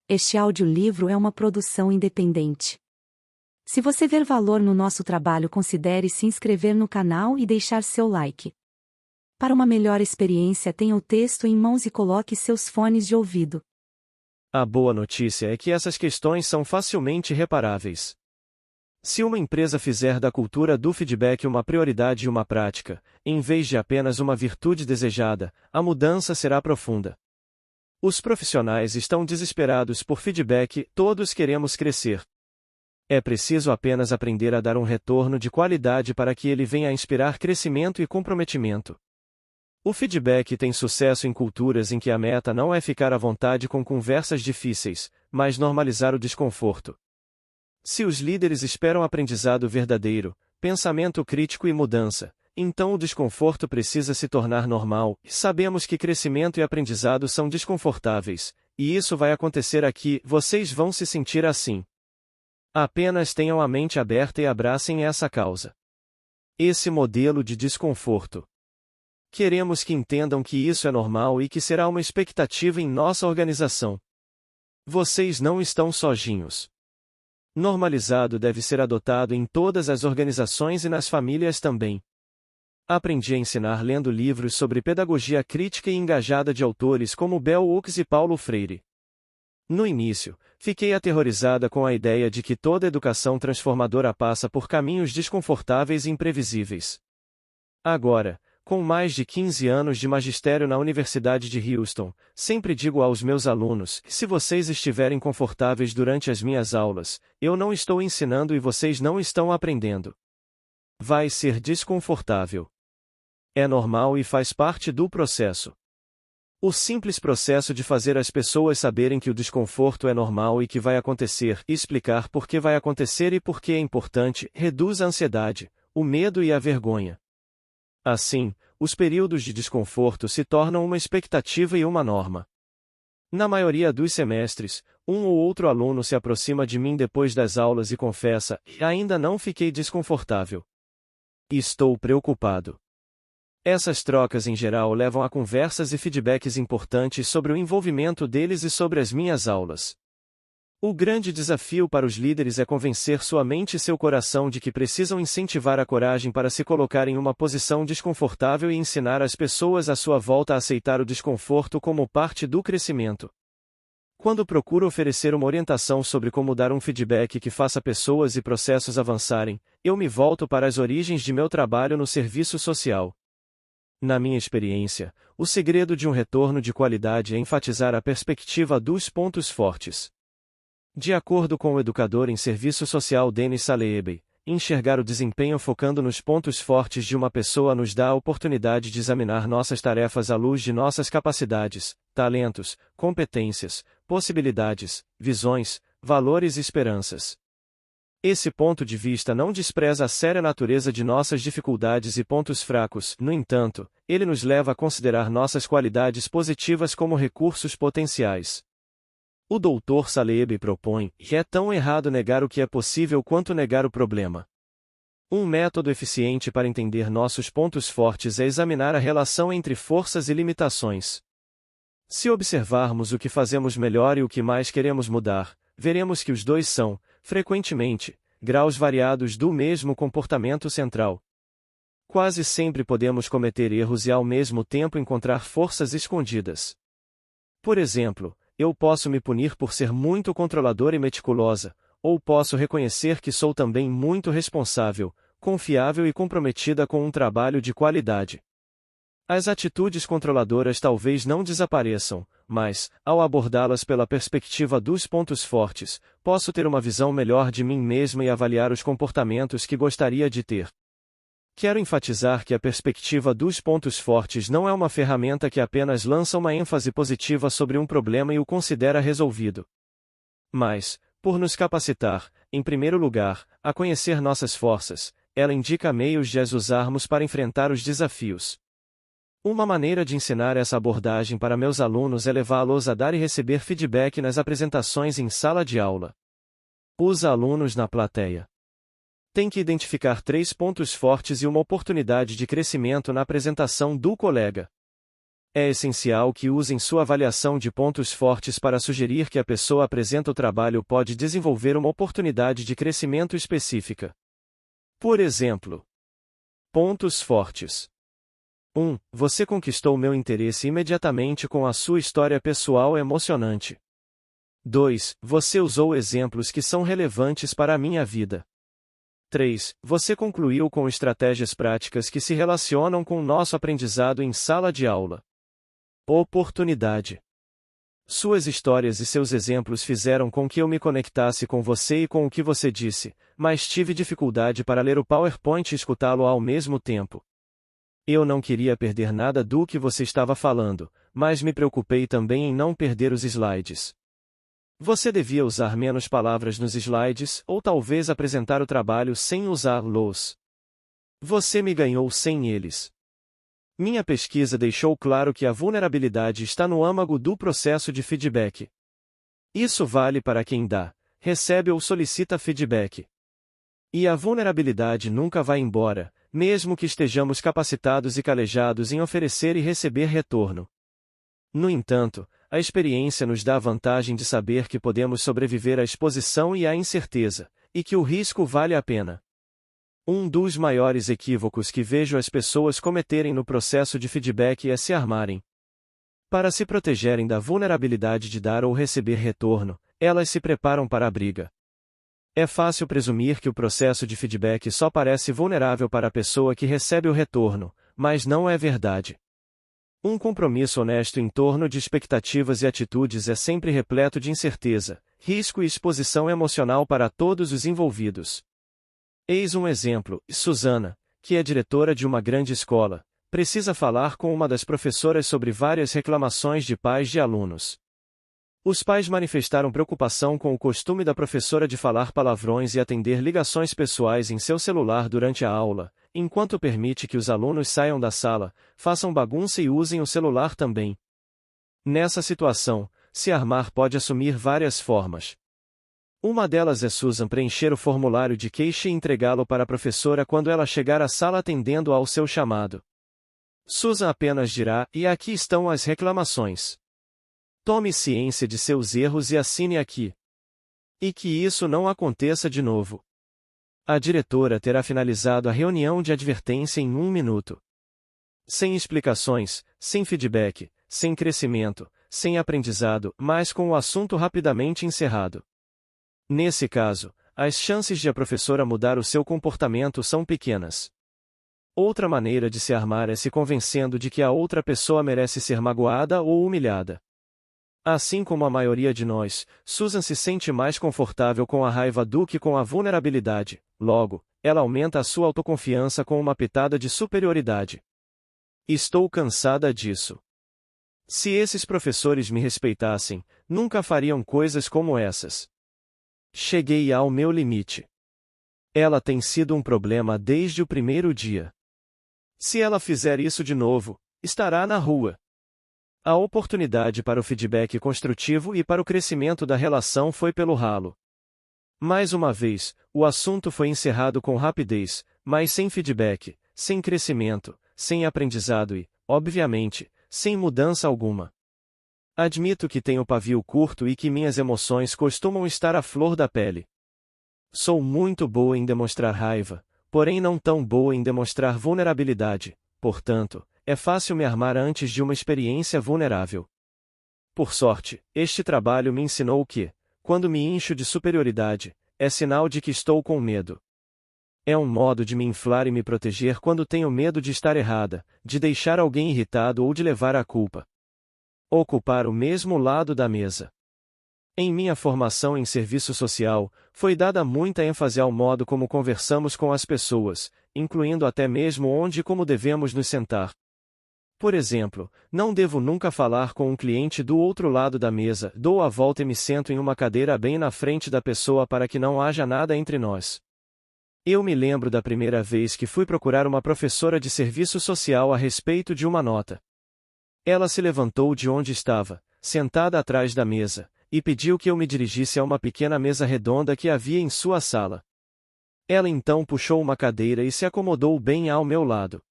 Este audiolivro é uma produção independente. Se você ver valor no nosso trabalho, considere se inscrever no canal e deixar seu like. Para uma melhor experiência, tenha o texto em mãos e coloque seus fones de ouvido. A boa notícia é que essas questões são facilmente reparáveis. Se uma empresa fizer da cultura do feedback uma prioridade e uma prática, em vez de apenas uma virtude desejada, a mudança será profunda. Os profissionais estão desesperados por feedback, todos queremos crescer. É preciso apenas aprender a dar um retorno de qualidade para que ele venha a inspirar crescimento e comprometimento. O feedback tem sucesso em culturas em que a meta não é ficar à vontade com conversas difíceis, mas normalizar o desconforto. Se os líderes esperam aprendizado verdadeiro, pensamento crítico e mudança, então o desconforto precisa se tornar normal. Sabemos que crescimento e aprendizado são desconfortáveis, e isso vai acontecer aqui, vocês vão se sentir assim. Apenas tenham a mente aberta e abracem essa causa. Esse modelo de desconforto. Queremos que entendam que isso é normal e que será uma expectativa em nossa organização. Vocês não estão sozinhos. Normalizado deve ser adotado em todas as organizações e nas famílias também. Aprendi a ensinar lendo livros sobre pedagogia crítica e engajada de autores como Bell Hooks e Paulo Freire. No início, fiquei aterrorizada com a ideia de que toda educação transformadora passa por caminhos desconfortáveis e imprevisíveis. Agora, com mais de 15 anos de magistério na Universidade de Houston, sempre digo aos meus alunos: se vocês estiverem confortáveis durante as minhas aulas, eu não estou ensinando e vocês não estão aprendendo. Vai ser desconfortável. É normal e faz parte do processo. O simples processo de fazer as pessoas saberem que o desconforto é normal e que vai acontecer, e explicar por que vai acontecer e por que é importante, reduz a ansiedade, o medo e a vergonha. Assim, os períodos de desconforto se tornam uma expectativa e uma norma. Na maioria dos semestres, um ou outro aluno se aproxima de mim depois das aulas e confessa: ainda não fiquei desconfortável. Estou preocupado. Essas trocas em geral levam a conversas e feedbacks importantes sobre o envolvimento deles e sobre as minhas aulas. O grande desafio para os líderes é convencer sua mente e seu coração de que precisam incentivar a coragem para se colocar em uma posição desconfortável e ensinar as pessoas à sua volta a aceitar o desconforto como parte do crescimento. Quando procuro oferecer uma orientação sobre como dar um feedback que faça pessoas e processos avançarem, eu me volto para as origens de meu trabalho no serviço social. Na minha experiência, o segredo de um retorno de qualidade é enfatizar a perspectiva dos pontos fortes. De acordo com o educador em serviço social Denis Saleeby, enxergar o desempenho focando nos pontos fortes de uma pessoa nos dá a oportunidade de examinar nossas tarefas à luz de nossas capacidades, talentos, competências, possibilidades, visões, valores e esperanças. Esse ponto de vista não despreza a séria natureza de nossas dificuldades e pontos fracos, no entanto, ele nos leva a considerar nossas qualidades positivas como recursos potenciais. O Dr. Saleeby propõe que é tão errado negar o que é possível quanto negar o problema. Um método eficiente para entender nossos pontos fortes é examinar a relação entre forças e limitações. Se observarmos o que fazemos melhor e o que mais queremos mudar, veremos que os dois são, frequentemente, graus variados do mesmo comportamento central. Quase sempre podemos cometer erros e ao mesmo tempo encontrar forças escondidas. Por exemplo, eu posso me punir por ser muito controladora e meticulosa, ou posso reconhecer que sou também muito responsável, confiável e comprometida com um trabalho de qualidade. As atitudes controladoras talvez não desapareçam, mas, ao abordá-las pela perspectiva dos pontos fortes, posso ter uma visão melhor de mim mesma e avaliar os comportamentos que gostaria de ter. Quero enfatizar que a perspectiva dos pontos fortes não é uma ferramenta que apenas lança uma ênfase positiva sobre um problema e o considera resolvido. Mas, por nos capacitar, em primeiro lugar, a conhecer nossas forças, ela indica meios de as usarmos para enfrentar os desafios. Uma maneira de ensinar essa abordagem para meus alunos é levá-los a dar e receber feedback nas apresentações em sala de aula. Os alunos na plateia têm que identificar 3 pontos fortes e uma oportunidade de crescimento na apresentação do colega. É essencial que usem sua avaliação de pontos fortes para sugerir que a pessoa apresenta o trabalho pode desenvolver uma oportunidade de crescimento específica. Por exemplo, pontos fortes. 1. Você conquistou meu interesse imediatamente com a sua história pessoal emocionante. 2. Você usou exemplos que são relevantes para a minha vida. 3. Você concluiu com estratégias práticas que se relacionam com nosso aprendizado em sala de aula. Oportunidade. Suas histórias e seus exemplos fizeram com que eu me conectasse com você e com o que você disse, mas tive dificuldade para ler o PowerPoint e escutá-lo ao mesmo tempo. Eu não queria perder nada do que você estava falando, mas me preocupei também em não perder os slides. Você devia usar menos palavras nos slides, ou talvez apresentar o trabalho sem usá-los. Você me ganhou sem eles. Minha pesquisa deixou claro que a vulnerabilidade está no âmago do processo de feedback. Isso vale para quem dá, recebe ou solicita feedback. E a vulnerabilidade nunca vai embora, mesmo que estejamos capacitados e calejados em oferecer e receber retorno. No entanto, a experiência nos dá a vantagem de saber que podemos sobreviver à exposição e à incerteza, e que o risco vale a pena. Um dos maiores equívocos que vejo as pessoas cometerem no processo de feedback é se armarem. Para se protegerem da vulnerabilidade de dar ou receber retorno, elas se preparam para a briga. É fácil presumir que o processo de feedback só parece vulnerável para a pessoa que recebe o retorno, mas não é verdade. Um compromisso honesto em torno de expectativas e atitudes é sempre repleto de incerteza, risco e exposição emocional para todos os envolvidos. Eis um exemplo: Susana, que é diretora de uma grande escola, precisa falar com uma das professoras sobre várias reclamações de pais de alunos. Os pais manifestaram preocupação com o costume da professora de falar palavrões e atender ligações pessoais em seu celular durante a aula, enquanto permite que os alunos saiam da sala, façam bagunça e usem o celular também. Nessa situação, se armar pode assumir várias formas. Uma delas é Susan preencher o formulário de queixa e entregá-lo para a professora quando ela chegar à sala atendendo ao seu chamado. Susan apenas dirá: "E aqui estão as reclamações. Tome ciência de seus erros e assine aqui." E que isso não aconteça de novo. A diretora terá finalizado a reunião de advertência em 1 minuto. Sem explicações, sem feedback, sem crescimento, sem aprendizado, mas com o assunto rapidamente encerrado. Nesse caso, as chances de a professora mudar o seu comportamento são pequenas. Outra maneira de se armar é se convencendo de que a outra pessoa merece ser magoada ou humilhada. Assim como a maioria de nós, Susan se sente mais confortável com a raiva do que com a vulnerabilidade, logo, ela aumenta a sua autoconfiança com uma pitada de superioridade. Estou cansada disso. Se esses professores me respeitassem, nunca fariam coisas como essas. Cheguei ao meu limite. Ela tem sido um problema desde o primeiro dia. Se ela fizer isso de novo, estará na rua. A oportunidade para o feedback construtivo e para o crescimento da relação foi pelo ralo. Mais uma vez, o assunto foi encerrado com rapidez, mas sem feedback, sem crescimento, sem aprendizado e, obviamente, sem mudança alguma. Admito que tenho pavio curto e que minhas emoções costumam estar à flor da pele. Sou muito boa em demonstrar raiva, porém não tão boa em demonstrar vulnerabilidade, portanto, é fácil me armar antes de uma experiência vulnerável. Por sorte, este trabalho me ensinou que, quando me encho de superioridade, é sinal de que estou com medo. É um modo de me inflar e me proteger quando tenho medo de estar errada, de deixar alguém irritado ou de levar a culpa. Ocupar o mesmo lado da mesa. Em minha formação em serviço social, foi dada muita ênfase ao modo como conversamos com as pessoas, incluindo até mesmo onde e como devemos nos sentar. Por exemplo, não devo nunca falar com um cliente do outro lado da mesa, dou a volta e me sento em uma cadeira bem na frente da pessoa para que não haja nada entre nós. Eu me lembro da primeira vez que fui procurar uma professora de serviço social a respeito de uma nota. Ela se levantou de onde estava, sentada atrás da mesa, e pediu que eu me dirigisse a uma pequena mesa redonda que havia em sua sala. Ela então puxou uma cadeira e se acomodou bem ao meu lado.